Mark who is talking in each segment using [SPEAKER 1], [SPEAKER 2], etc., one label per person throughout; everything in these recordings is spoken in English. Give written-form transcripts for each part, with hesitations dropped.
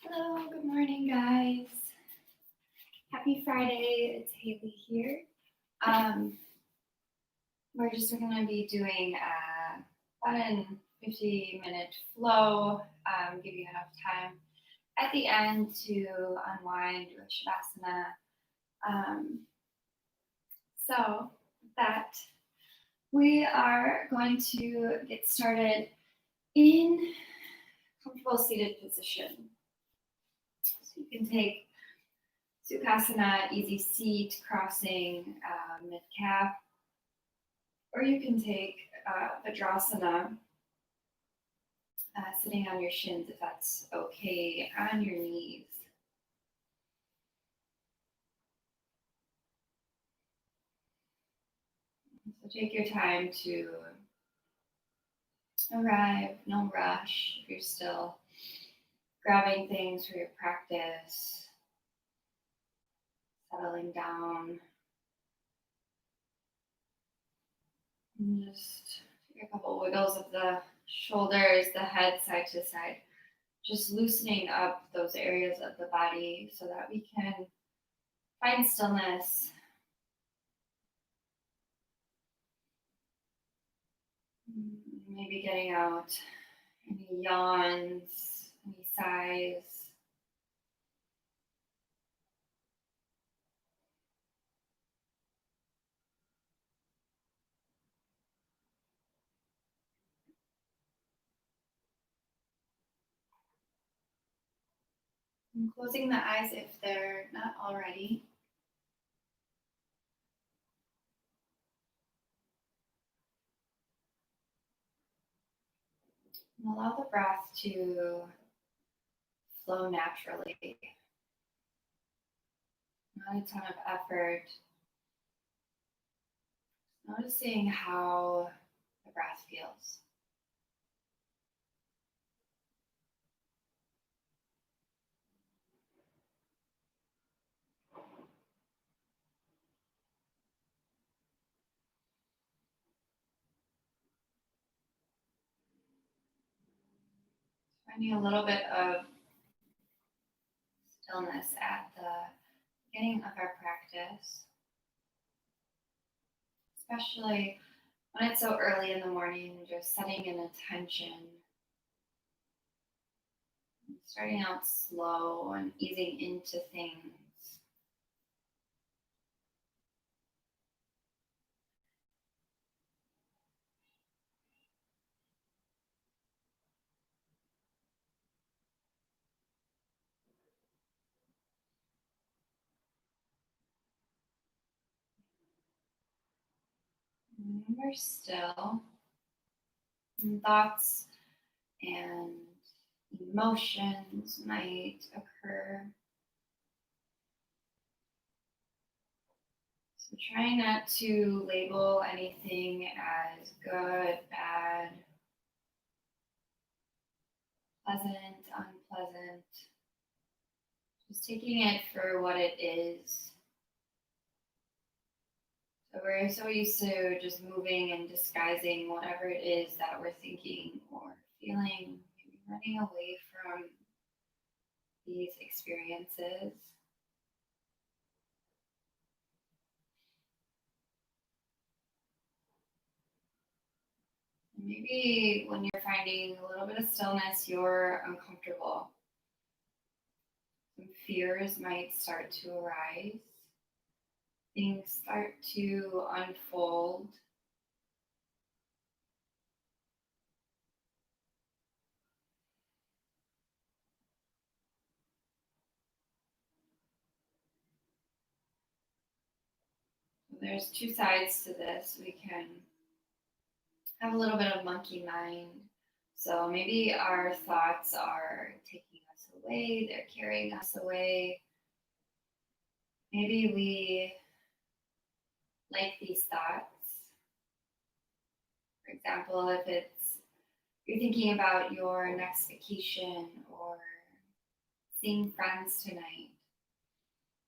[SPEAKER 1] Hello, good morning, guys. Happy Friday. It's Hayley here. Um, we're going to be doing about a 50-minute flow, give you enough time at the end to unwind with Shavasana. Um, so, with that, we are going to get started in comfortable seated position. So, you can take Sukhasana, easy seat, crossing mid calf, or you can take Vajrasana, sitting on your shins if that's okay, on your knees. So take your time to arrive, no rush. If you're still grabbing things for your practice, settling down, and just take a couple wiggles of the shoulders, the head side to side, just loosening up those areas of the body so that we can find stillness. Maybe getting out any yawns, any sighs. And closing the eyes if they're not already. And allow the breath to flow naturally. Not a ton of effort. Noticing how the breath feels. Finding a little bit of stillness at the beginning of our practice, especially when it's so early in the morning, just setting an intention, starting out slow and easing into things. And we're still, and thoughts and emotions might occur. So try not to label anything as good, bad, pleasant, unpleasant. Just taking it for what it is. So we're so used to just moving and disguising whatever it is that we're thinking or feeling, maybe running away from these experiences. Maybe when you're finding a little bit of stillness, you're uncomfortable. Some fears might start to arise. Things start to unfold. There's two sides to this. We can have a little bit of monkey mind. So maybe our thoughts are taking us away, they're carrying us away. Maybe we like these thoughts. For example, if you're thinking about your next vacation or seeing friends tonight,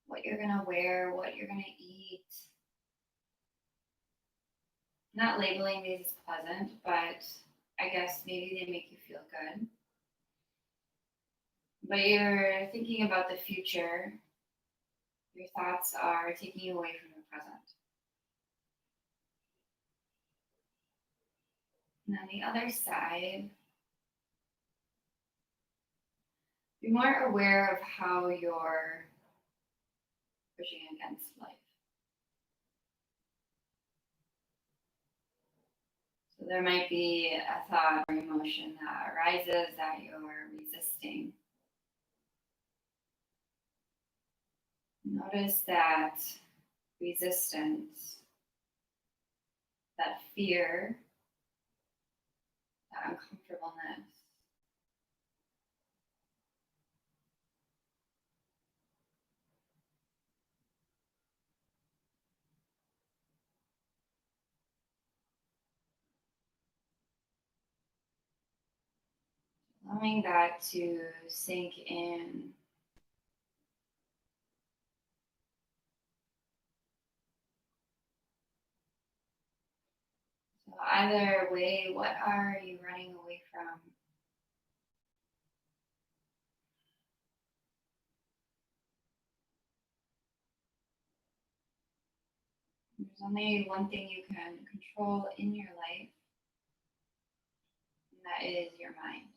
[SPEAKER 1] what you're gonna wear, what you're gonna eat. Not labeling these as pleasant, but I guess maybe they make you feel good. but you're thinking about the future. Your thoughts are taking you away from the present. And on the other side, be more aware of how you're pushing against life. So there might be a thought or emotion that arises that you're resisting. Notice that resistance, that fear, that uncomfortableness. Allowing that to sink in. So either way, what are you running away from? There's only one thing you can control in your life, and that is your mind.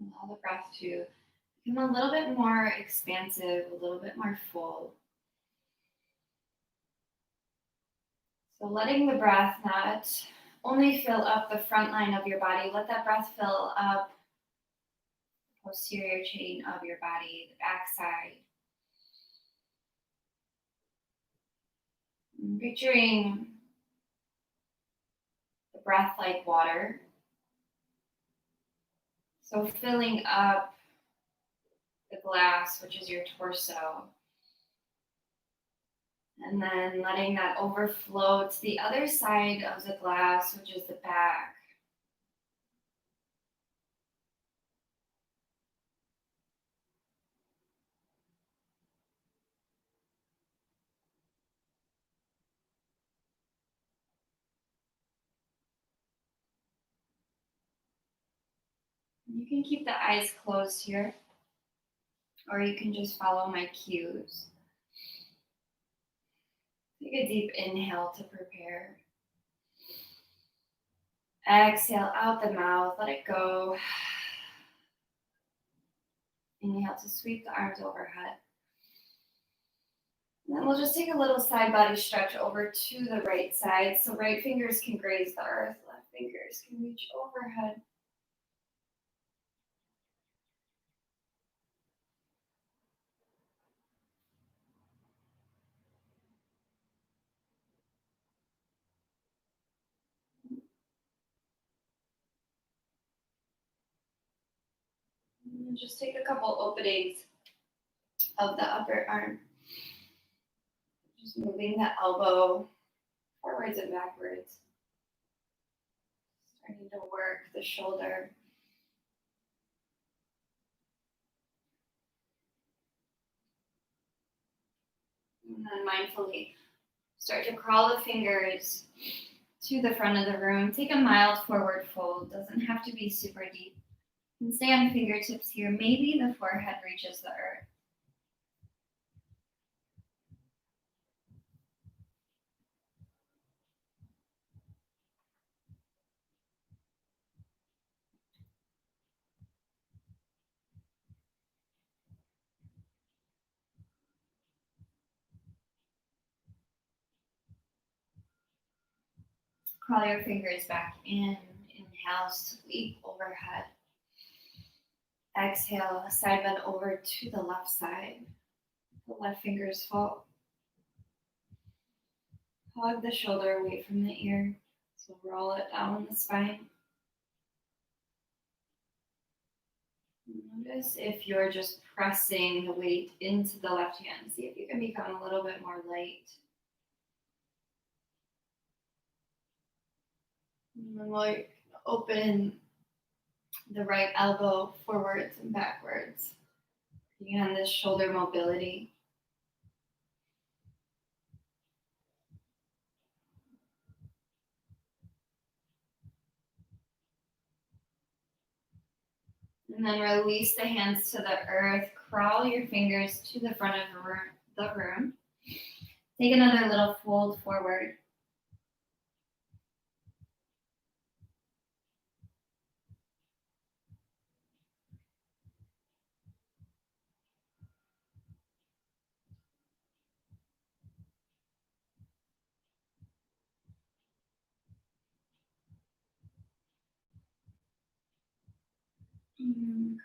[SPEAKER 1] Allow the breath to become a little bit more expansive, a little bit more full. So letting the breath not only fill up the front line of your body, let that breath fill up the posterior chain of your body, the back side. And picturing the breath like water. So filling up the glass, which is your torso, and then letting that overflow to the other side of the glass, which is the back. You can keep the eyes closed here, or you can just follow my cues. Take a deep inhale to prepare. Exhale out the mouth, let it go. Inhale to sweep the arms overhead. And then we'll just take a little side body stretch over to the right side. So right fingers can graze the earth, left fingers can reach overhead. And just take a couple openings of the upper arm. Just moving the elbow forwards and backwards. Starting to work the shoulder. And then mindfully start to crawl the fingers to the front of the room. Take a mild forward fold. Doesn't have to be super deep. And stay on fingertips here. Maybe the forehead reaches the earth. Crawl your fingers back in. Inhale, sweep overhead. Exhale, side bend over to the left side. The left fingers fall. Hug the shoulder away from the ear. So roll it down the spine. Notice if you're just pressing the weight into the left hand. See if you can become a little bit more light. And then we'll open the right elbow forwards and backwards. Again, this shoulder mobility. And then release the hands to the earth. Crawl your fingers to the front of the room. Take another little fold forward.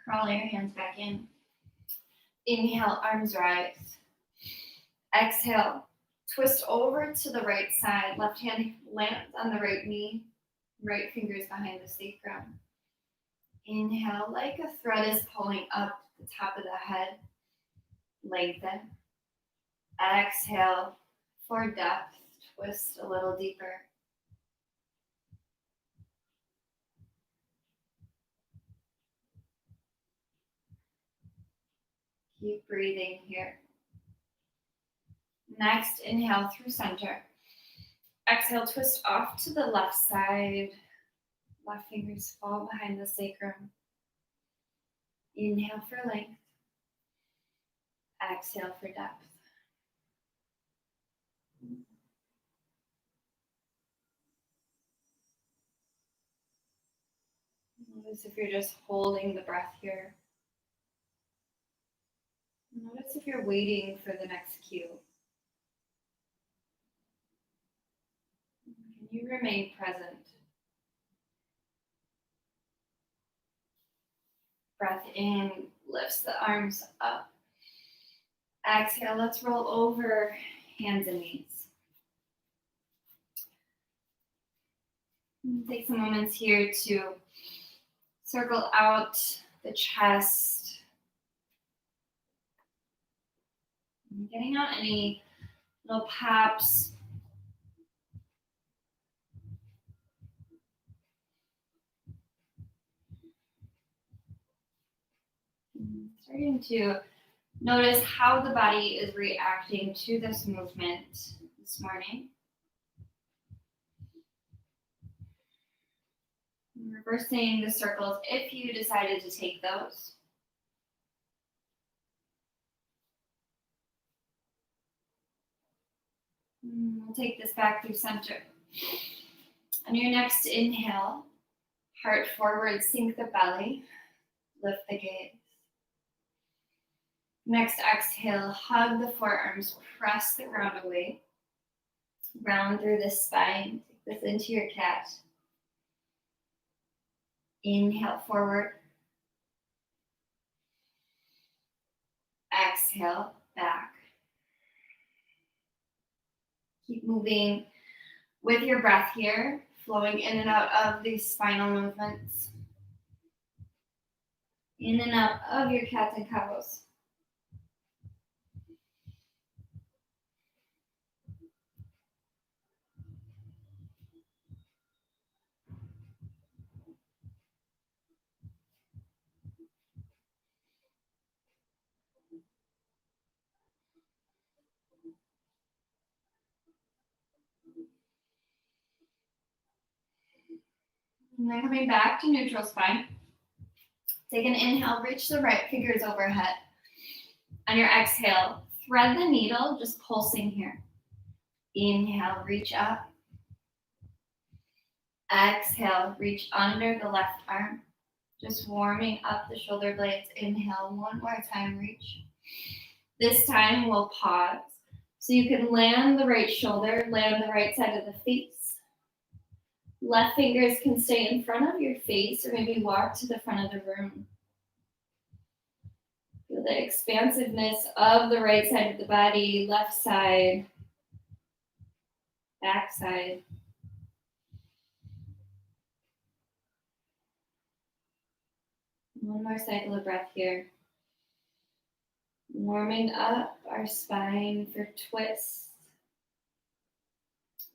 [SPEAKER 1] Crawl your hands back in. Inhale, arms rise. Exhale, twist over to the right side. Left hand lands on the right knee. Right fingers behind the sacrum. Inhale, like a thread is pulling up the top of the head. Lengthen. Exhale for depth. Twist a little deeper. Keep breathing here. Next, inhale through center. Exhale, twist off to the left side. Left fingers fall behind the sacrum. Inhale for length. Exhale for depth. Notice if you're just holding the breath here. Notice if you're waiting for the next cue. Can you remain present? Breath in, lifts the arms up. Exhale, let's roll over hands and knees. Take some moments here to circle out the chest. Getting out any little pops. Starting to notice how the body is reacting to this movement this morning. Reversing the circles if you decided to take those. We'll take this back through center. On your next inhale, heart forward, sink the belly, lift the gaze. Next exhale, hug the forearms, press the ground away. Round through the spine, take this into your cat. Inhale forward. Exhale back. Keep moving with your breath here, flowing in and out of these spinal movements. In and out of your cats and cows. And then coming back to neutral spine. Take an inhale, reach the right fingers overhead. On your exhale, thread the needle, just pulsing here. Inhale, reach up. Exhale, reach under the left arm. Just warming up the shoulder blades. Inhale, one more time, reach. This time we'll pause. So you can land the right shoulder, land the right side of the face. Left fingers can stay in front of your face or maybe walk to the front of the room. Feel the expansiveness of the right side of the body, left side, back side. One more cycle of breath here. Warming up our spine for twists.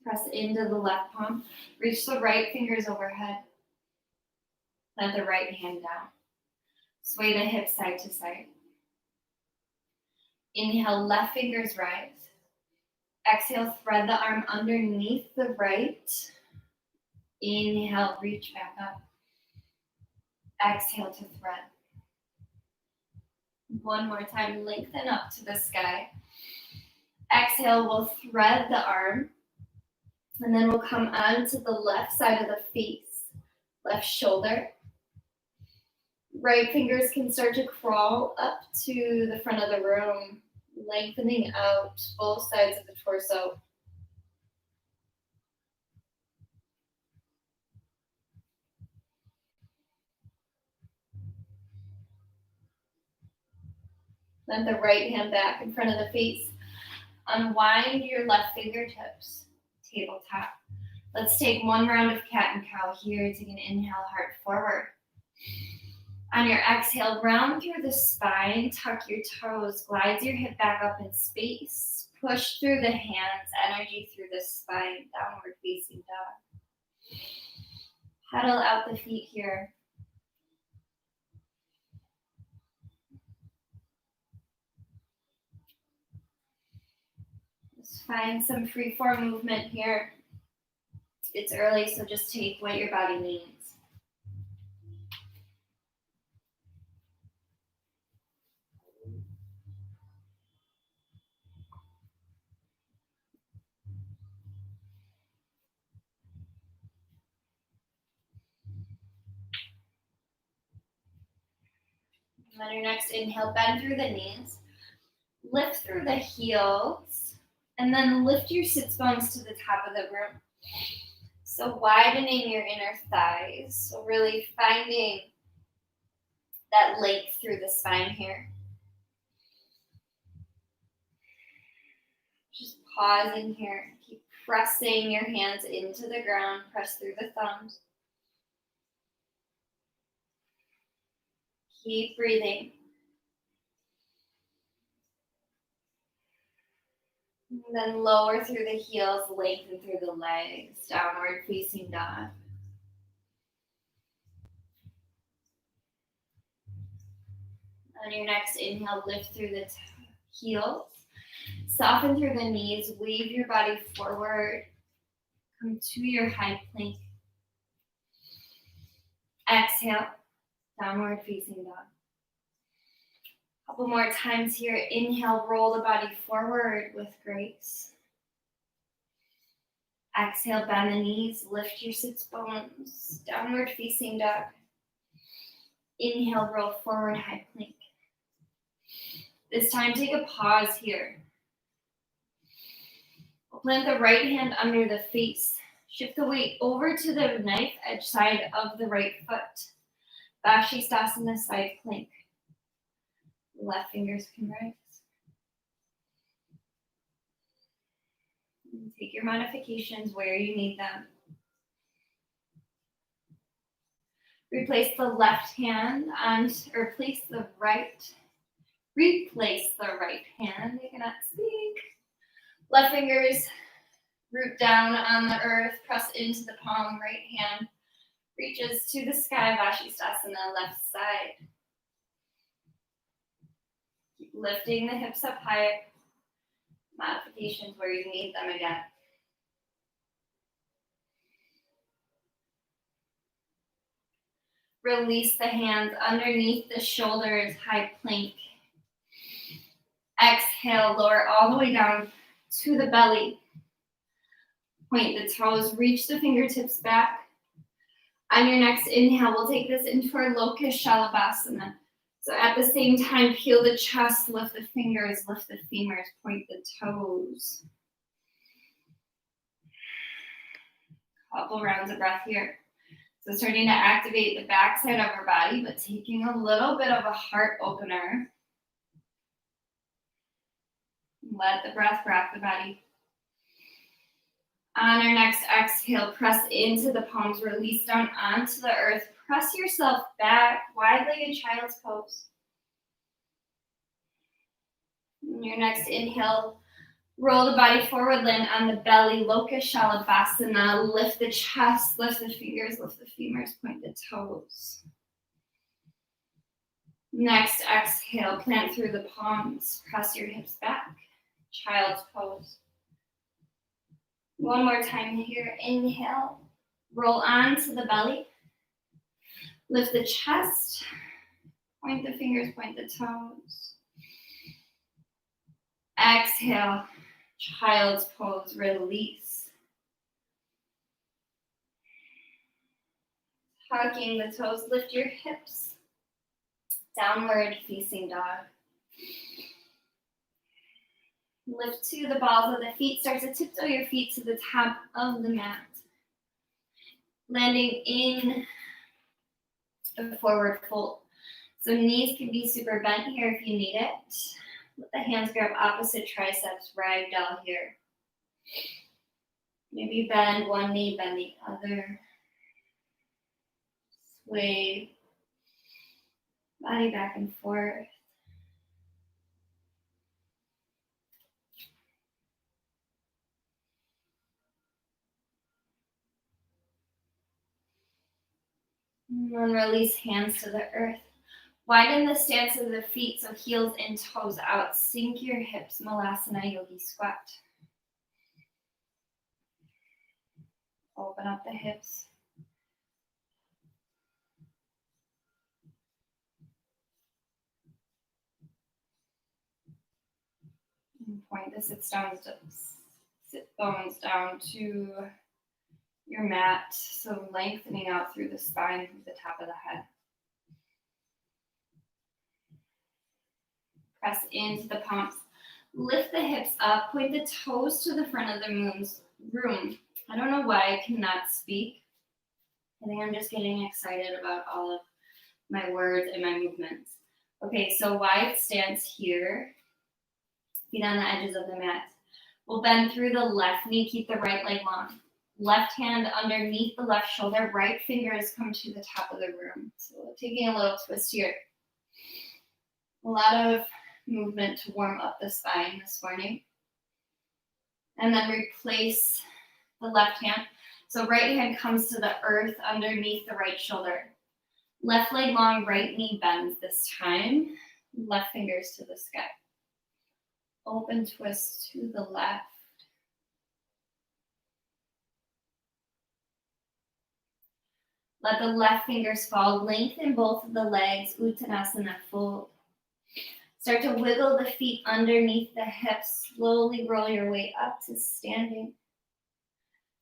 [SPEAKER 1] Press into the left palm. Reach the right fingers overhead. Let the right hand down. Sway the hips side to side. Inhale, left fingers rise. Exhale, thread the arm underneath the right. Inhale, reach back up. Exhale to thread. One more time, lengthen up to the sky. Exhale, we'll thread the arm. And then we'll come onto the left side of the face. Left shoulder. Right fingers can start to crawl up to the front of the room, lengthening out both sides of the torso. Let the right hand back in front of the face. Unwind your left fingertips, tabletop. Let's take one round of cat and cow here. Take an inhale, heart forward. On your exhale, round through the spine, tuck your toes, glide your hip back up in space. Push through the hands, energy through the spine, downward facing dog. Pedal out the feet here. Just find some free form movement here. It's early, so just take what your body needs. And on your next inhale, bend through the knees, lift through the heels, and then lift your sits bones to the top of the room. So widening your inner thighs, so really finding that length through the spine here. Just pausing here, keep pressing your hands into the ground, press through the thumbs. Keep breathing. And then lower through the heels, lengthen through the legs, downward facing dog. On your next inhale, lift through the heels. Soften through the knees, wave your body forward. Come to your high plank. Exhale, downward facing dog. Couple more times here. Inhale, roll the body forward with grace. Exhale, bend the knees, lift your sits bones, downward facing dog. Inhale, roll forward, high plank. This time, take a pause here. We'll plant the right hand under the face. Shift the weight over to the knife edge side of the right foot. Vashisthasana side plank. Left fingers can rise. And take your modifications where you need them. Replace the left hand or replace the right hand. I cannot speak. Left fingers root down on the earth, press into the palm, right hand reaches to the sky, Vashisthasana, left side. Keep lifting the hips up higher. Modifications where you need them again. Release the hands underneath the shoulders, high plank. Exhale, lower all the way down to the belly. Point the toes, reach the fingertips back. On your next inhale, we'll take this into our Locust Shalabhasana. So at the same time, peel the chest, lift the fingers, lift the femurs, point the toes. Couple rounds of breath here. So starting to activate the backside of our body, but taking a little bit of a heart opener. Let the breath wrap the body. On our next exhale, press into the palms, release down onto the earth. Press yourself back, wide-legged child's pose. On your next inhale, Roll the body forward, land on the belly, Loka Shalabhasana. Lift the chest, lift the fingers, lift the femurs, point the toes. Next, exhale, plant through the palms, press your hips back, child's pose. One more time here, inhale, roll onto the belly, lift the chest, point the fingers, point the toes. Exhale, child's pose, release. Hugging the toes, lift your hips. Downward facing dog. Lift to the balls of the feet. Start to tiptoe your feet to the top of the mat. Landing in a forward fold. So knees can be super bent here if you need it. Let the hands grab opposite triceps, ragdoll here. Maybe bend one knee, bend the other. Sway body back and forth. And then release hands to the earth. Widen the stance of the feet so heels and toes out. Sink your hips, Malasana Yogi Squat. Open up the hips. And point the sit bones down to your mat. So lengthening out through the spine, through the top of the head. Press into the palms. Lift the hips up. Point the toes to the front of the room. I don't know why I cannot speak. I think I'm just getting excited about all of my words and my movements. Okay, so wide stance here. Feet on the edges of the mat. We'll bend through the left knee. Keep the right leg long. Left hand underneath the left shoulder. Right fingers come to the top of the room. So taking a little twist here. A lot of movement to warm up the spine this morning. And then replace the left hand. So right hand comes to the earth underneath the right shoulder. Left leg long, right knee bends this time. Left fingers to the sky. Open twist to the left. Let the left fingers fall. Lengthen both of the legs. Uttanasana fold. Start to wiggle the feet underneath the hips. Slowly roll your way up to standing.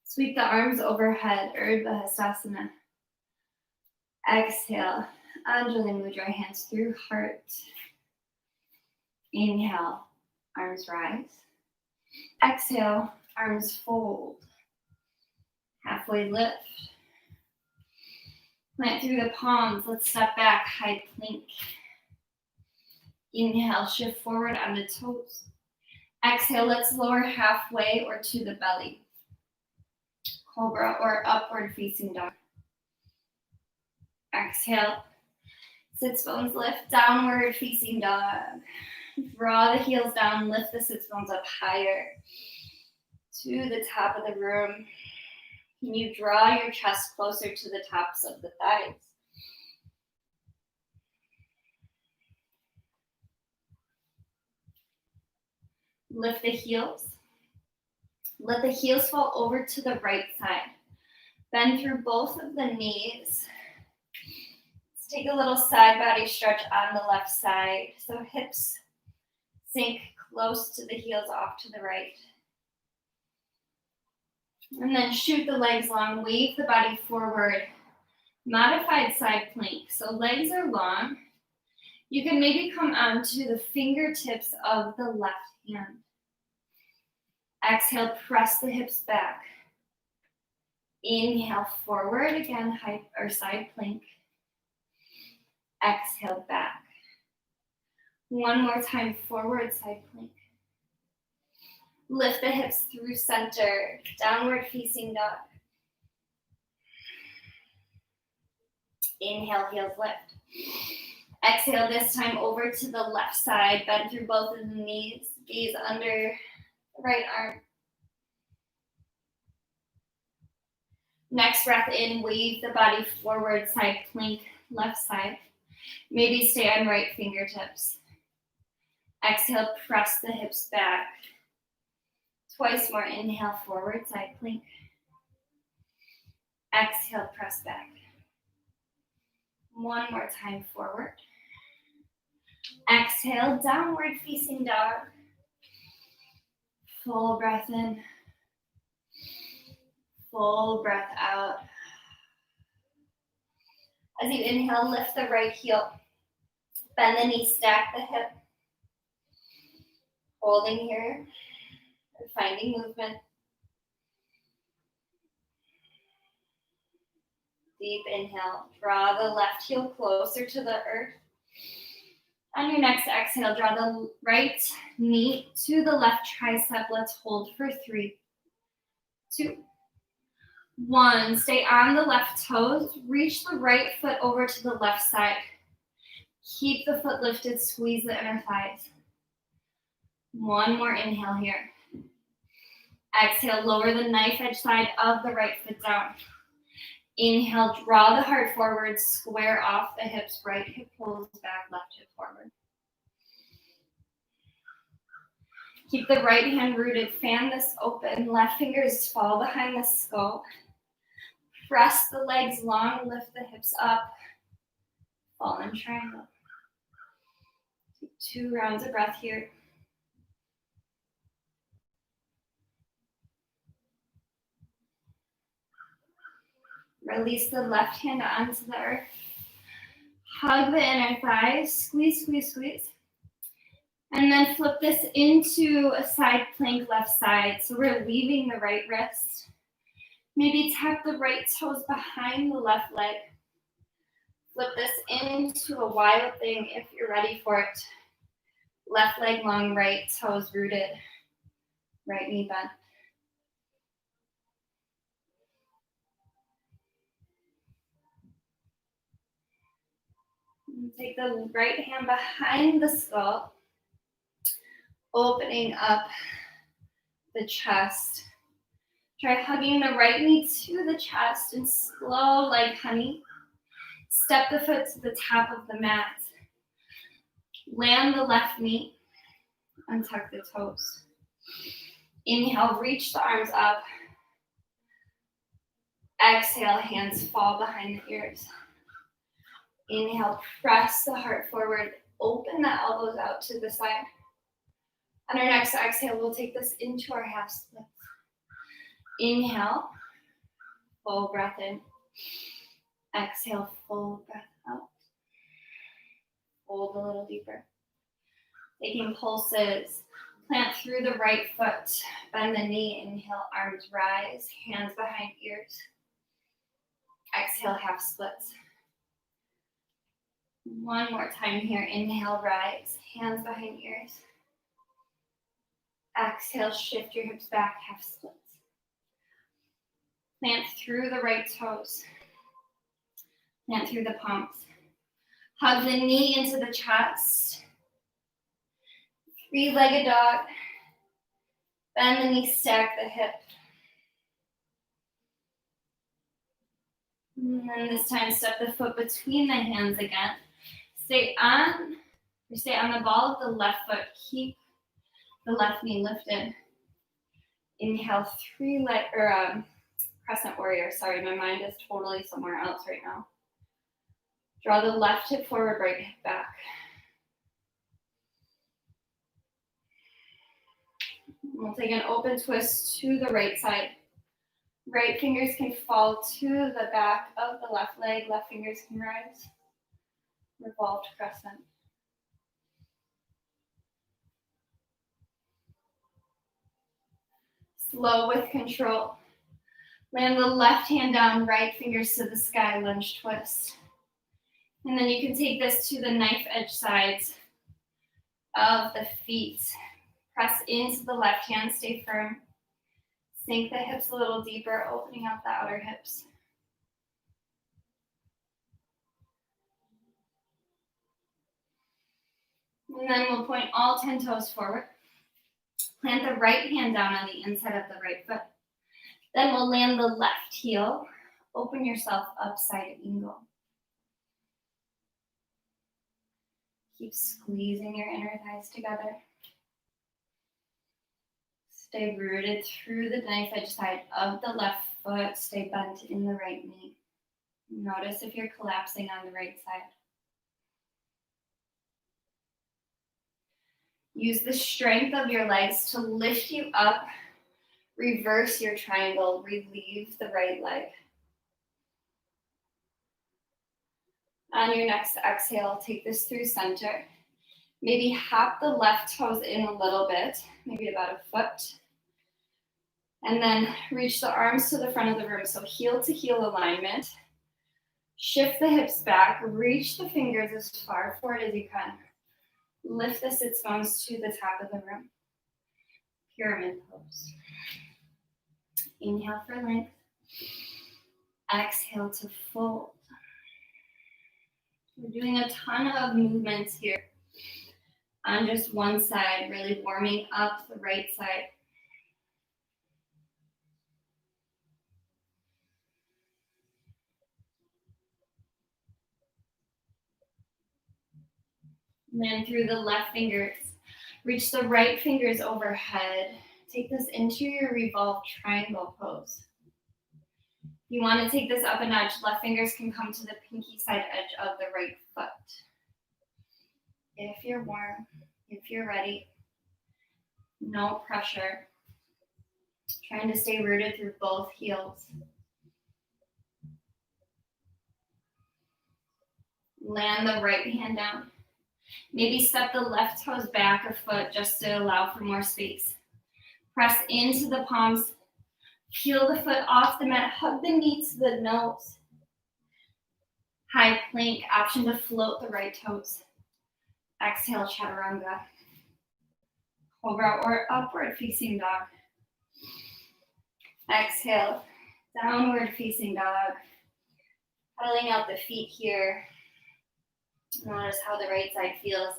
[SPEAKER 1] Sweep the arms overhead. Urdhva Hastasana. Exhale. Anjali Mudra. Hands through heart. Inhale. Arms rise. Exhale. Arms fold. Halfway lift. Plant through the palms. Let's step back. High plank. Inhale, shift forward on the toes. Exhale, let's lower halfway or to the belly. Cobra or upward facing dog. Exhale, sits bones lift, downward facing dog. Draw the heels down, lift the sits bones up higher to the top of the room. Can you draw your chest closer to the tops of the thighs? Lift the heels. Let the heels fall over to the right side. Bend through both of the knees. Let's take a little side body stretch on the left side. So hips sink close to the heels off to the right. And then shoot the legs long, wave the body forward. Modified side plank. So legs are long. You can maybe come onto the fingertips of the left hand. Exhale, press the hips back. Inhale, forward again, high or side plank. Exhale, back. One more time, forward side plank. Lift the hips through center, downward facing dog. Inhale, heels lift. Exhale, this time over to the left side. Bend through both of the knees. Gaze under right arm. Next breath in, wave the body forward, side plank, left side. Maybe stay on right fingertips. Exhale, press the hips back. Twice more, inhale, forward, side plank. Exhale, press back. One more time, forward. Exhale, downward facing dog. Full breath in. Full breath out. As you inhale, lift the right heel. Bend the knee, stack the hip. Holding here. Finding movement. Deep inhale. Draw the left heel closer to the earth. On your next exhale, draw the right knee to the left tricep. Let's hold for 3, 2, 1. Stay on the left toes. Reach the right foot over to the left side. Keep the foot lifted. Squeeze the inner thighs. One more inhale here. Exhale, lower the knife edge side of the right foot down. Inhale, draw the heart forward, square off the hips, right hip pulls back, left hip forward. Keep the right hand rooted, fan this open, left fingers fall behind the skull. Press the legs long, lift the hips up, fallen triangle. Take 2 rounds of breath here. Release the left hand onto the earth. Hug the inner thighs, squeeze, squeeze, squeeze. And then flip this into a side plank left side. So we're leaving the right wrist. Maybe tuck the right toes behind the left leg. Flip this into a wild thing if you're ready for it. Left leg long, right toes rooted. Right knee bent. And take the right hand behind the skull. Opening up the chest. Try hugging the right knee to the chest and slow like honey. Step the foot to the top of the mat. Land the left knee. Untuck the toes. Inhale, reach the arms up. Exhale, hands fall behind the ears. Inhale, press the heart forward. Open the elbows out to the side. On our next exhale, we'll take this into our half splits. Inhale, full breath in. Exhale, full breath out. Hold a little deeper. Taking pulses. Plant through the right foot. Bend the knee. Inhale, arms rise. Hands behind ears. Exhale, half splits. One more time here. Inhale, rise. Hands behind ears. Exhale, shift your hips back, half splits. Plant through the right toes. Plant through the palms. Hug the knee into the chest. 3-legged dog. Bend the knee, stack the hip. And then this time, step the foot between the hands again. Stay on the ball of the left foot. Keep the left knee lifted. Inhale, crescent warrior. Sorry, my mind is totally somewhere else right now. Draw the left hip forward, right hip back. We'll take an open twist to the right side. Right fingers can fall to the back of the left leg. Left fingers can rise. Revolved crescent. Slow with control. Land the left hand down, right fingers to the sky, lunge twist. And then you can take this to the knife edge sides of the feet. Press into the left hand, stay firm. Sink the hips a little deeper, opening out the outer hips. And then we'll point all 10 toes forward. Plant the right hand down on the inside of the right foot. Then we'll land the left heel. Open yourself up, side angle. Keep squeezing your inner thighs together. Stay rooted through the knife edge side of the left foot. Stay bent in the right knee. Notice if you're collapsing on the right side. Use the strength of your legs to lift you up. Reverse your triangle. Relieve the right leg. On your next exhale, take this through center. Maybe hop the left toes in a little bit, maybe about a foot. And then reach the arms to the front of the room. So heel to heel alignment. Shift the hips back. Reach the fingers as far forward as you can. Lift the sits bones to the top of the room. Pyramid pose. Inhale for length. Exhale to fold. We're doing a ton of movements here on just one side, really warming up the right side. And then through the left fingers, reach the right fingers overhead. Take this into your revolved triangle pose. If you want to take this up a notch, left fingers can come to the pinky side edge of the right foot. If you're warm, if you're ready, no pressure. Trying to stay rooted through both heels. Land the right hand down. Maybe step the left toes back a foot just to allow for more space. Press into the palms. Peel the foot off the mat. Hug the knee to the nose. High plank, option to float the right toes. Exhale, chaturanga. Cobra or upward facing dog. Exhale, downward facing dog. Pedaling out the feet here. Notice how the right side feels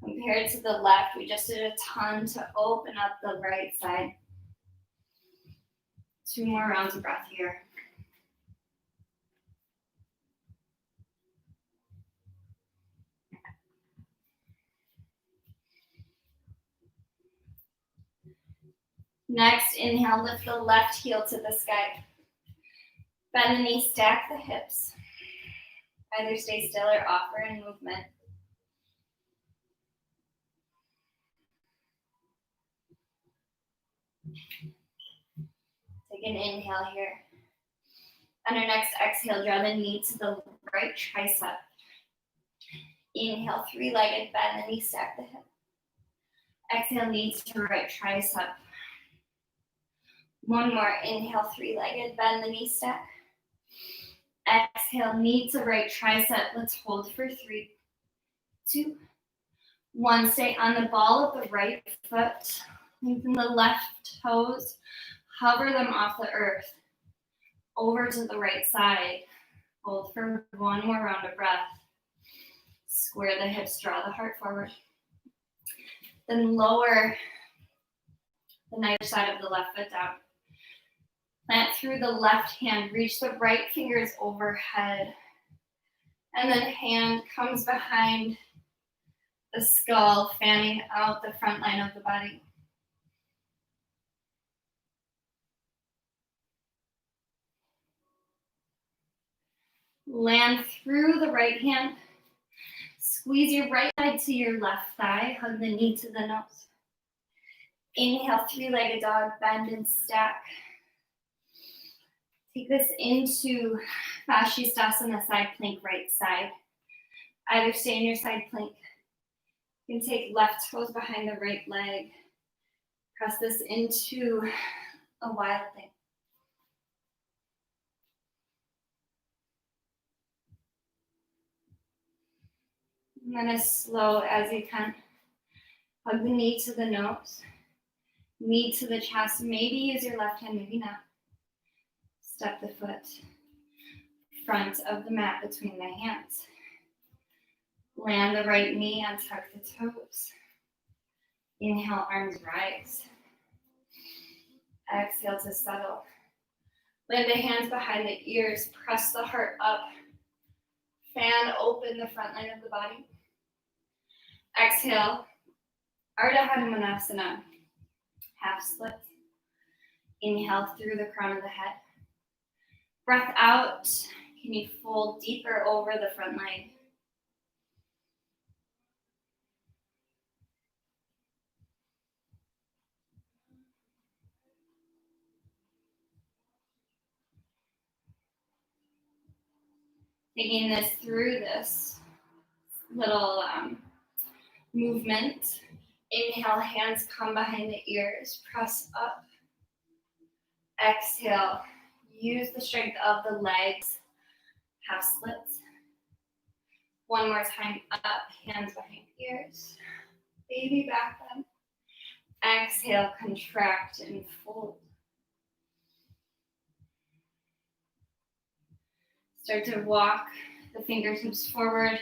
[SPEAKER 1] compared to the left. We just did a ton to open up the right side. 2 more rounds of breath here. Next, inhale, lift the left heel to the sky. Bend the knee, stack the hips. Either stay still or offer in movement. Take an inhale here. On your next exhale, draw the knee to the right tricep. Inhale, 3-legged, bend the knee, stack the hip. Exhale, knee to right tricep. One more, inhale, 3-legged, bend the knee, stack. Exhale, knee to right tricep. Let's hold for 3, 2, 1. Stay on the ball of the right foot. Lengthen the left toes. Hover them off the earth. Over to the right side. Hold for 1 more round of breath. Square the hips, draw the heart forward. Then lower the knife side of the left foot down. Plant through the left hand, reach the right fingers overhead. And then hand comes behind the skull, fanning out the front line of the body. Land through the right hand. Squeeze your right leg to your left thigh. Hug the knee to the nose. Inhale, 3-legged dog, bend and stack. Take this into Fascisthasana, side plank, right side. Either stay in your side plank. You can take left toes behind the right leg. Press this into a wild thing. And then as slow as you can, hug the knee to the nose, knee to the chest. Maybe use your left hand, maybe not. Step the foot front of the mat between the hands. Land the right knee and tuck the toes. Inhale, arms rise. Exhale to settle. Land the hands behind the ears. Press the heart up. Fan open the front line of the body. Exhale, Ardha Hanumanasana, half split. Inhale through the crown of the head. Breath out. Can you fold deeper over the front line? Taking this through this little movement. Inhale, hands come behind the ears. Press up. Exhale. Use the strength of the legs. Half splits. One more time up. Hands behind ears. Baby back bend. Exhale, contract and fold. Start to walk the fingertips forward.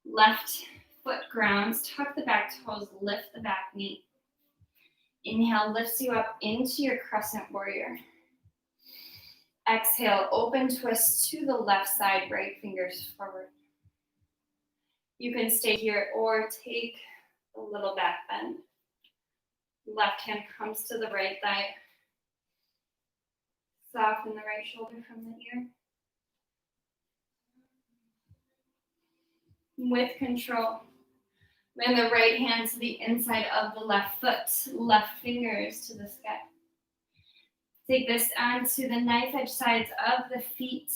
[SPEAKER 1] Left foot grounds. Tuck the back toes. Lift the back knee. Inhale lifts you up into your crescent warrior. Exhale, open twist to the left side, right fingers forward. You can stay here or take a little back bend. Left hand comes to the right thigh. Soften the right shoulder from the ear. With control, land the right hand to the inside of the left foot, left fingers to the sky. Take this onto the knife edge sides of the feet.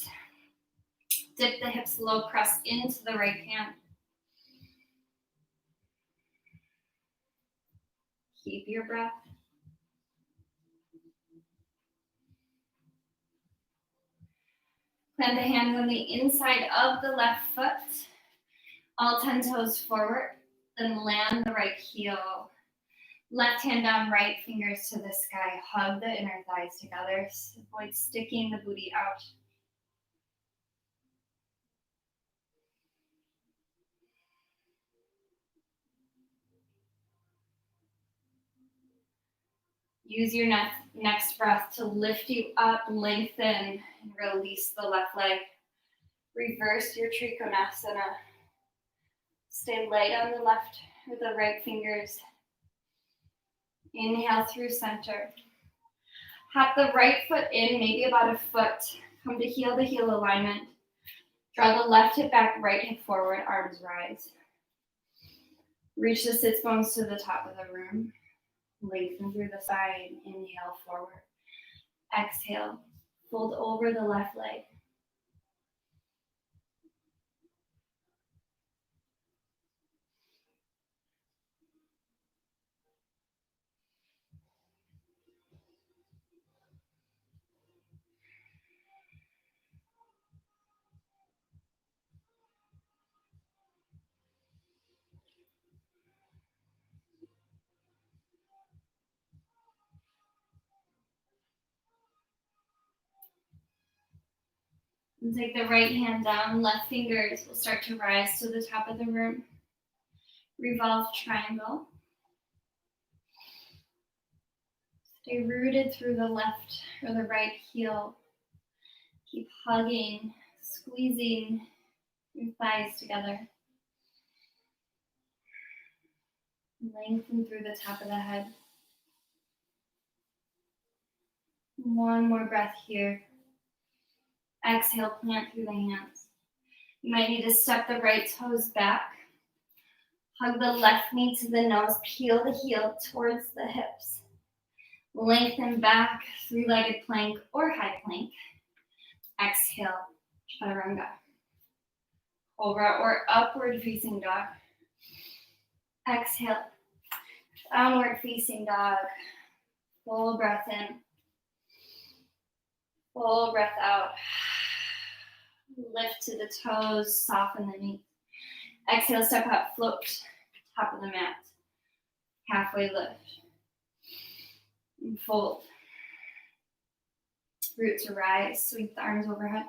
[SPEAKER 1] Dip the hips low, press into the right hand. Keep your breath. Plant the hands on the inside of the left foot. All 10 toes forward. Then land the right heel. Left hand down, right fingers to the sky. Hug the inner thighs together. Avoid sticking the booty out. Use your next breath to lift you up, lengthen, and release the left leg. Reverse your Trikonasana. Stay light on the left or the right fingers. Inhale through center. Hop the right foot in, maybe about a foot. Come to heel to heel alignment. Draw the left hip back, right hip forward, arms rise. Reach the sits bones to the top of the room. Lengthen through the side. Inhale forward. Exhale. Fold over the left leg. And take the right hand down, left fingers will start to rise to the top of the room. Revolve triangle. Stay rooted through the left or the right heel. Keep hugging, squeezing your thighs together. Lengthen through the top of the head. One more breath here. Exhale, plant through the hands. You might need to step the right toes back. Hug the left knee to the nose. Peel the heel towards the hips. Lengthen back, three-legged plank or high plank. Exhale, chaturanga. Cobra or upward facing dog. Exhale, downward facing dog. Full breath in. Full breath out. Lift to the toes, soften the knees. Exhale, step up, float, top of the mat. Halfway lift. And fold. Root to rise, sweep the arms overhead.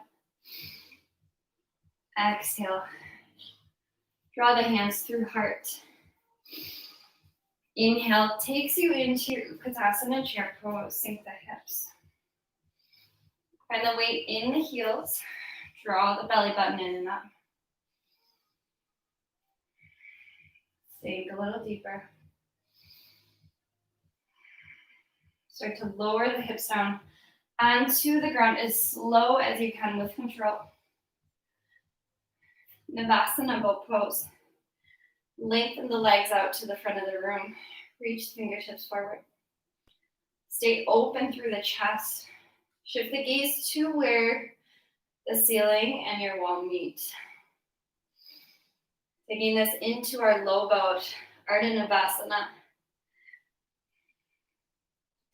[SPEAKER 1] Exhale. Draw the hands through heart. Inhale takes you into your Utkatasana chair pose. Sink the hips. Find the weight in the heels. Draw the belly button in and up. Sink a little deeper. Start to lower the hips down onto the ground as slow as you can with control. Navasana boat pose. Lengthen the legs out to the front of the room. Reach the fingertips forward. Stay open through the chest. Shift the gaze to where the ceiling and your wall meet. Taking this into our low boat, Ardha Navasana.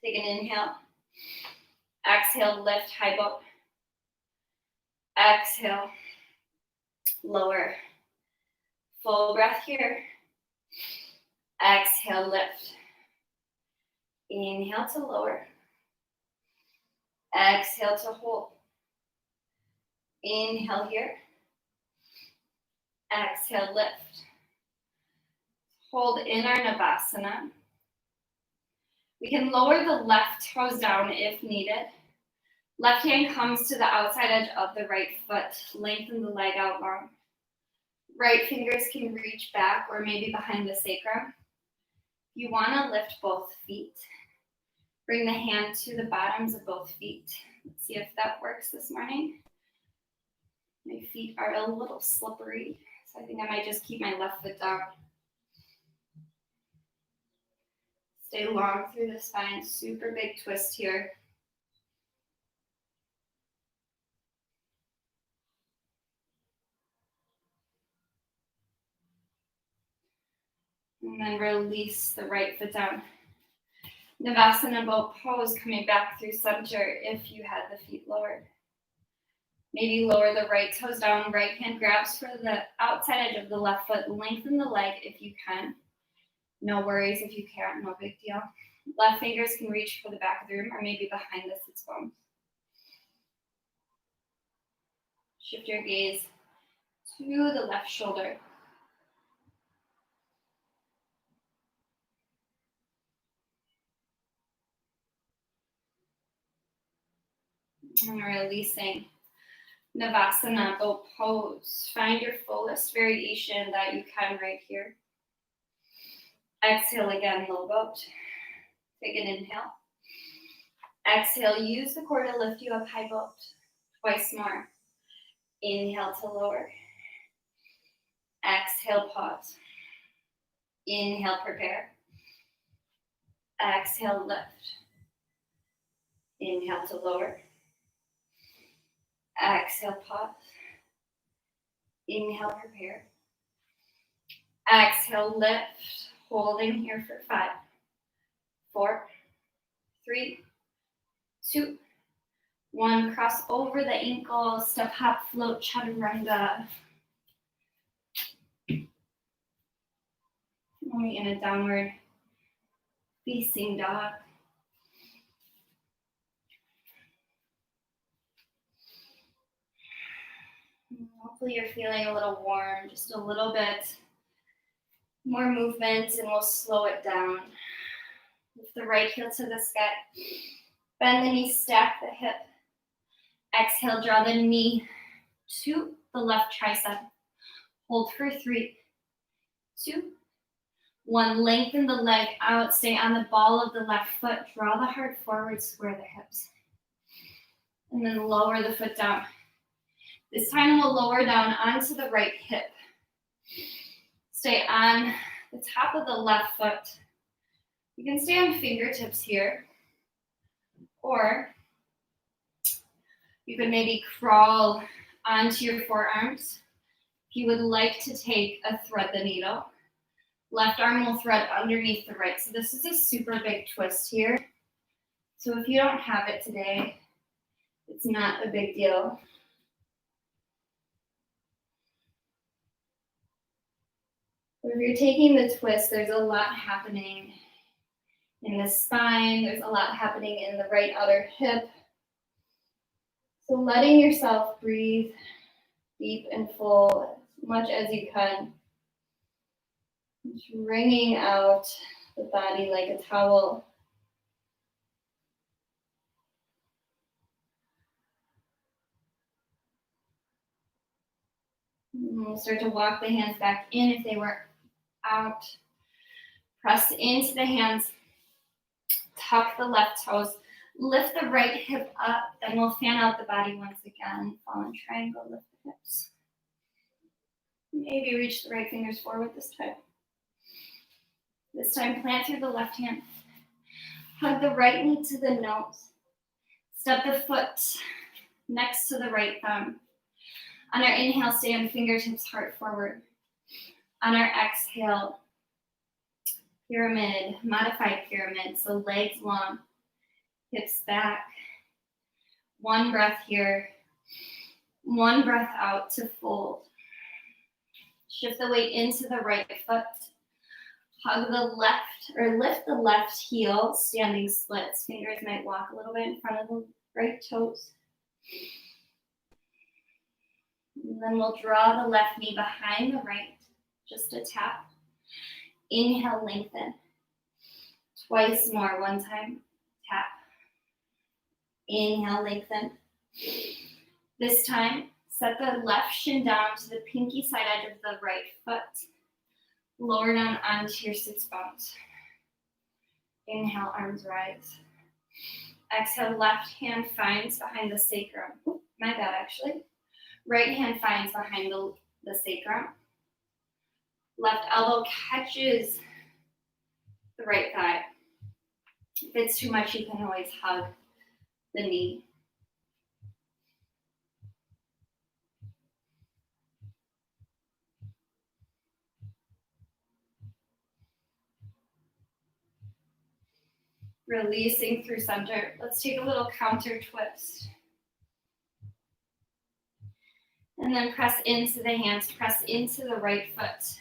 [SPEAKER 1] Take an inhale. Exhale, lift, high boat. Exhale, lower. Full breath here. Exhale, lift. Inhale to lower. Exhale to hold. Inhale here. Exhale, lift. Hold in our Navasana. We can lower the left toes down if needed. Left hand comes to the outside edge of the right foot. Lengthen the leg out long. Right fingers can reach back or maybe behind the sacrum. You want to lift both feet. Bring the hand to the bottoms of both feet. Let's see if that works this morning. My feet are a little slippery, so I think I might just keep my left foot down. Stay long through the spine. Super big twist here. And then release the right foot down. Navasana boat pose, coming back through center if you had the feet lowered. Maybe lower the right toes down, right hand grabs for the outside edge of the left foot. Lengthen the leg if you can. No worries if you can't, no big deal. Left fingers can reach for the back of the room or maybe behind the sits bones. Shift your gaze to the left shoulder. And releasing. Navasana boat pose. Find your fullest variation that you can right here. Exhale again, low boat. Take an inhale. Exhale, use the core to lift you up, high boat. Twice more. Inhale to lower. Exhale, pause. Inhale, prepare. Exhale, lift. Inhale to lower. Exhale, pause. Inhale, prepare. Exhale, lift. Holding here for 5, 4, 3, 2, 1. Cross over the ankle, step, hop, float, chaturanga. Only in a downward facing dog. Hopefully you're feeling a little warm, just a little bit more movement, and we'll slow it down. Lift the right heel to the sky. Bend the knee, stack the hip. Exhale, draw the knee to the left tricep. Hold for 3, 2, 1. Lengthen the leg out. Stay on the ball of the left foot. Draw the heart forward, square the hips. And then lower the foot down. This time we'll lower down onto the right hip. Stay on the top of the left foot. You can stay on fingertips here, or you could maybe crawl onto your forearms. If you would like to take a thread the needle, left arm will thread underneath the right. So this is a super big twist here. So if you don't have it today, it's not a big deal. But if you're taking the twist, there's a lot happening in the spine. There's a lot happening in the right outer hip. So letting yourself breathe deep and full as much as you can. Just wringing out the body like a towel. And we'll start to walk the hands back in if they were out. Press into the hands. Tuck the left toes. Lift the right hip up. Then we'll fan out the body once again. Fallen triangle, lift the hips. Maybe reach the right fingers forward this time. This time, plant through the left hand. Hug the right knee to the nose. Step the foot next to the right thumb. On our inhale, stand fingertips heart forward. On our exhale, pyramid, modified pyramid, so legs long, hips back. One breath here. One breath out to fold. Shift the weight into the right foot. Hug the left, or lift the left heel, standing splits. Fingers might walk a little bit in front of the right toes. And then we'll draw the left knee behind the right, just a tap. Inhale, lengthen. Twice more, one time, tap. Inhale, lengthen. This time, set the left shin down to the pinky side edge of the right foot. Lower down onto your sits bones. Inhale, arms rise. Exhale, left hand finds behind the sacrum. Ooh, my bad, actually. Right hand finds behind the sacrum. Left elbow catches the right thigh. If it's too much, you can always hug the knee. Releasing through center. Let's take a little counter twist. And then press into the hands, press into the right foot.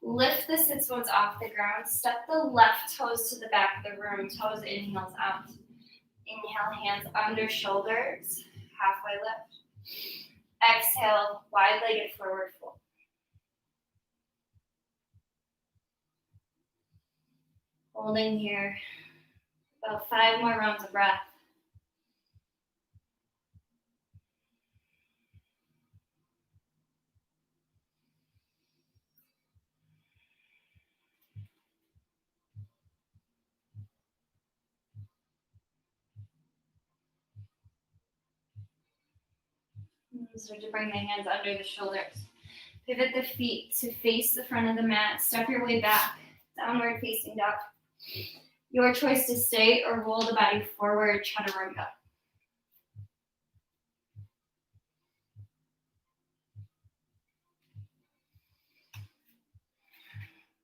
[SPEAKER 1] Lift the sits bones off the ground. Step the left toes to the back of the room, toes in, heels out. Inhale, hands under shoulders, halfway lift. Exhale, wide-legged forward fold. Holding here. About 5 more rounds of breath. Start to bring the hands under the shoulders. Pivot the feet to face the front of the mat. Step your way back, downward facing dog. Your choice to stay or roll the body forward, chaturanga.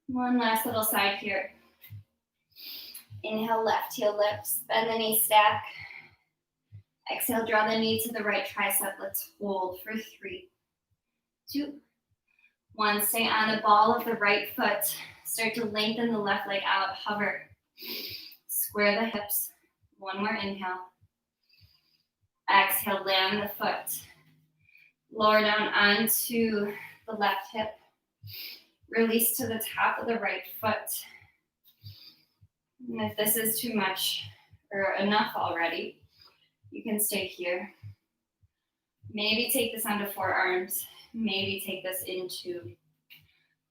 [SPEAKER 1] One last little side here. Inhale, left heel lifts, bend the knee, stack. Exhale, draw the knee to the right tricep. Let's hold for 3, 2, 1. Stay on the ball of the right foot. Start to lengthen the left leg out, hover. Square the hips. One more inhale. Exhale, land the foot. Lower down onto the left hip. Release to the top of the right foot. And if this is too much or enough already, you can stay here. Maybe take this onto forearms. Maybe take this into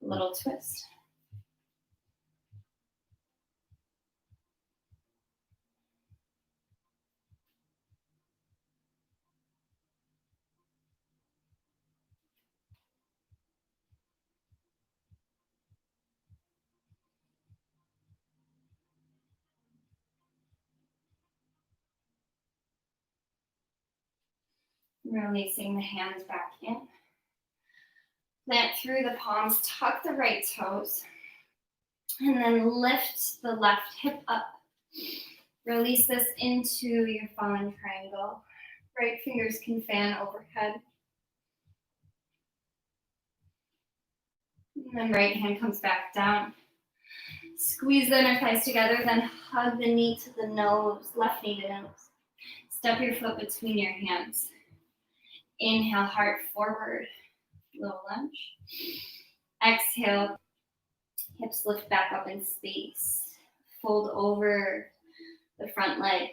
[SPEAKER 1] a little twist. Releasing the hands back in. Plant through the palms, tuck the right toes, and then lift the left hip up. Release this into your fallen triangle. Right fingers can fan overhead. And then right hand comes back down. Squeeze the inner thighs together, then hug the knee to the nose, left knee to nose. Step your foot between your hands. Inhale, heart forward, low lunge. Exhale, hips lift back up in space. fold over the front leg.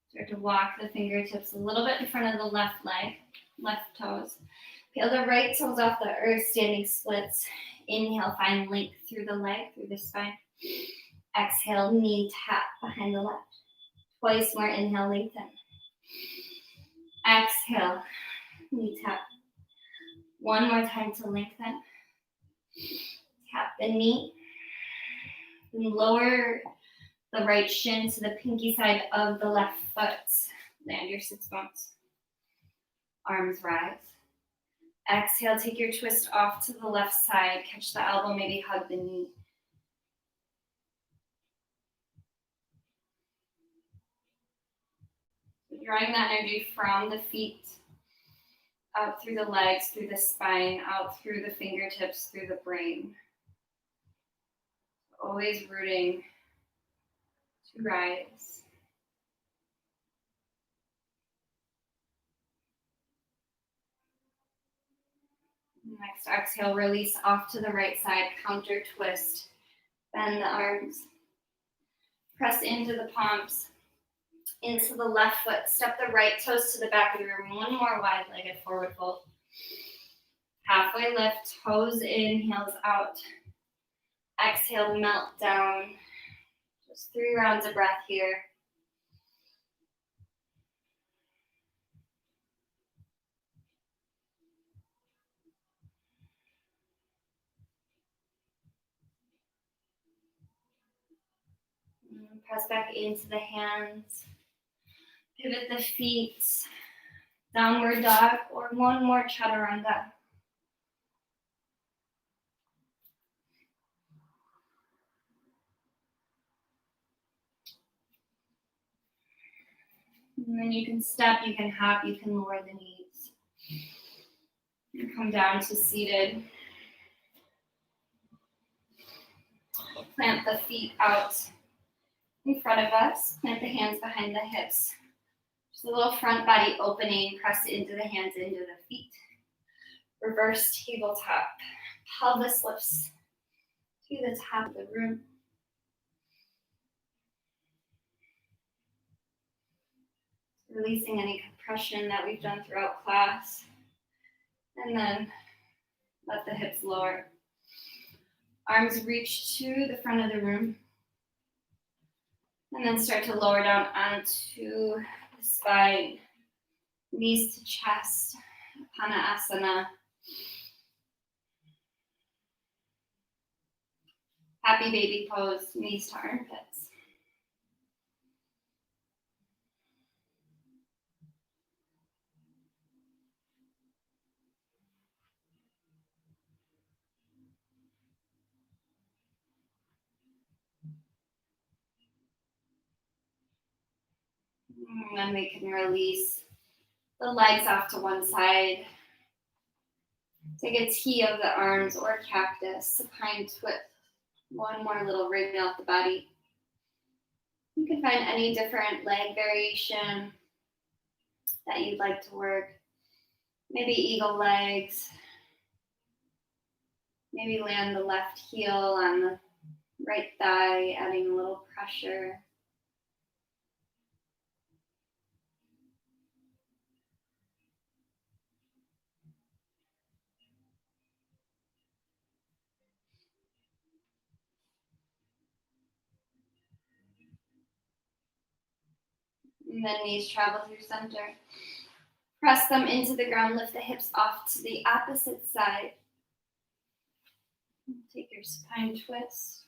[SPEAKER 1] Start to walk the fingertips a little bit in front of the left leg, left toes. Peel the right toes off the earth, standing splits. Inhale, find length through the leg, through the spine. Exhale, knee tap behind the left. Twice more, inhale, lengthen. Exhale, knee tap. One more time to lengthen. Tap the knee. And lower the right shin to the pinky side of the left foot. Land your sits bones. Arms rise. Exhale, take your twist off to the left side. Catch the elbow, maybe hug the knee. Drawing that energy from the feet, out through the legs, through the spine, out through the fingertips, through the brain. Always rooting to rise. Next exhale, release off to the right side, counter twist. Bend the arms. Press into the palms, into the left foot. Step the right toes to the back of the room. One more wide-legged forward fold. Halfway lift, toes in, heels out. Exhale, melt down. Just 3 rounds of breath here. Press back into the hands. Pivot the feet. Downward dog or one more chaturanga. And then you can step, you can hop, you can lower the knees. And come down to seated. Plant the feet out in front of us. Plant the hands behind the hips. Just a little front body opening. Press into the hands, into the feet. Reverse tabletop. Pelvis lifts to the top of the room. Releasing any compression that we've done throughout class. And then let the hips lower. Arms reach to the front of the room. And then start to lower down onto the spine. Knees to chest. Asana. Happy baby pose. Knees to armpits. And then we can release the legs off to one side. Take a T of the arms or cactus, supine twist. One more little wriggle off the body. You can find any different leg variation that you'd like to work. Maybe eagle legs. Maybe land the left heel on the right thigh, adding a little pressure. And then knees travel through center. Press them into the ground, lift the hips off to the opposite side. Take your spine twist.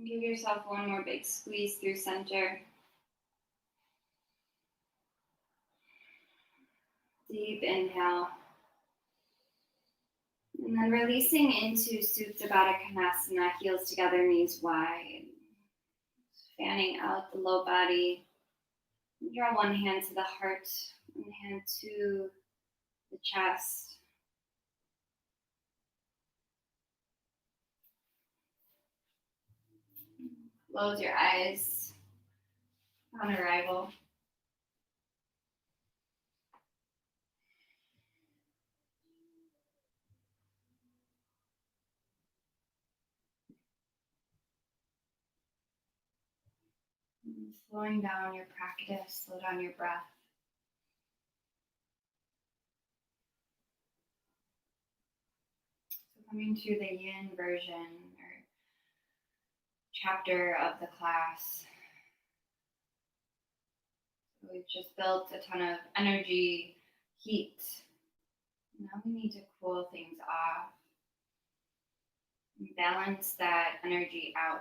[SPEAKER 1] Give yourself one more big squeeze through center. Deep inhale. And then releasing into Supta Baddha Konasana, heels together, knees wide. Fanning out the low body. Draw one hand to the heart, one hand to the chest. Close your eyes on arrival. And slowing down your practice, slow down your breath. So coming to the yin version or chapter of the class. So we've just built a ton of energy, heat. Now we need to cool things off. And balance that energy out.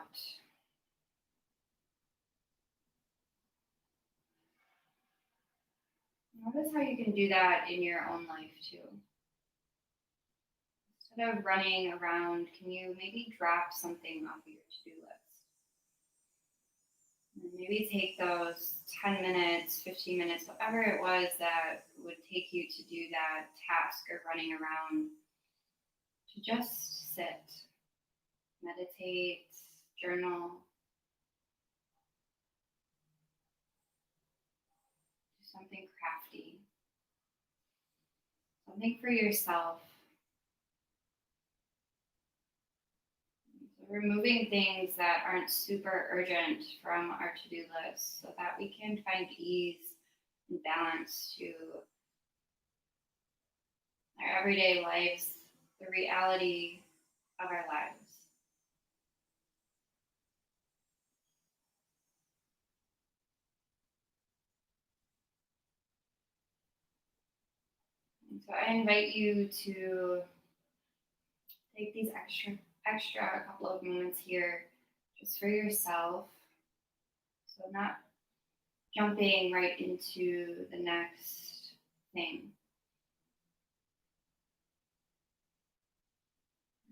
[SPEAKER 1] Notice how you can do that in your own life too. Instead of running around, can you maybe drop something off of your to-do list? And maybe take those 10 minutes, 15 minutes, whatever it was that would take you to do that task or running around, to just sit, meditate, journal, do something crafty, something for yourself. So removing things that aren't super urgent from our to-do list so that we can find ease and balance to our everyday lives, the reality of our lives. And so I invite you to take these extra couple of moments here just for yourself. So not jumping right into the next thing.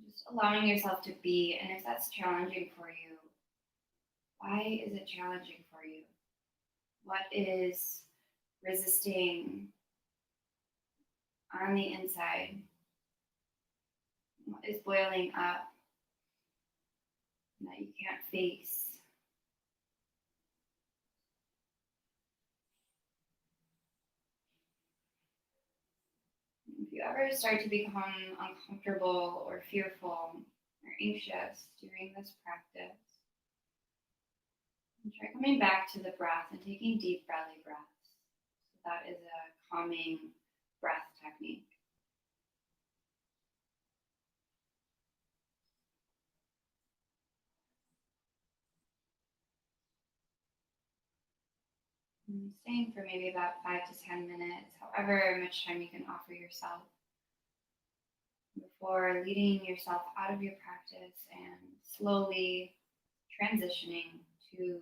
[SPEAKER 1] Just allowing yourself to be, and if that's challenging for you, why is it challenging for you? What is resisting on the inside? What is boiling up that you can't face? If you ever start to become uncomfortable or fearful or anxious during this practice, try coming back to the breath and taking deep belly breaths. So that is a calming breath technique. And staying for maybe about 5 to 10 minutes, however much time you can offer yourself, before leading yourself out of your practice and slowly transitioning to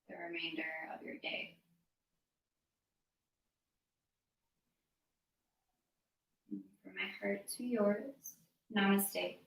[SPEAKER 1] the remainder of your day. From my heart to yours, namaste.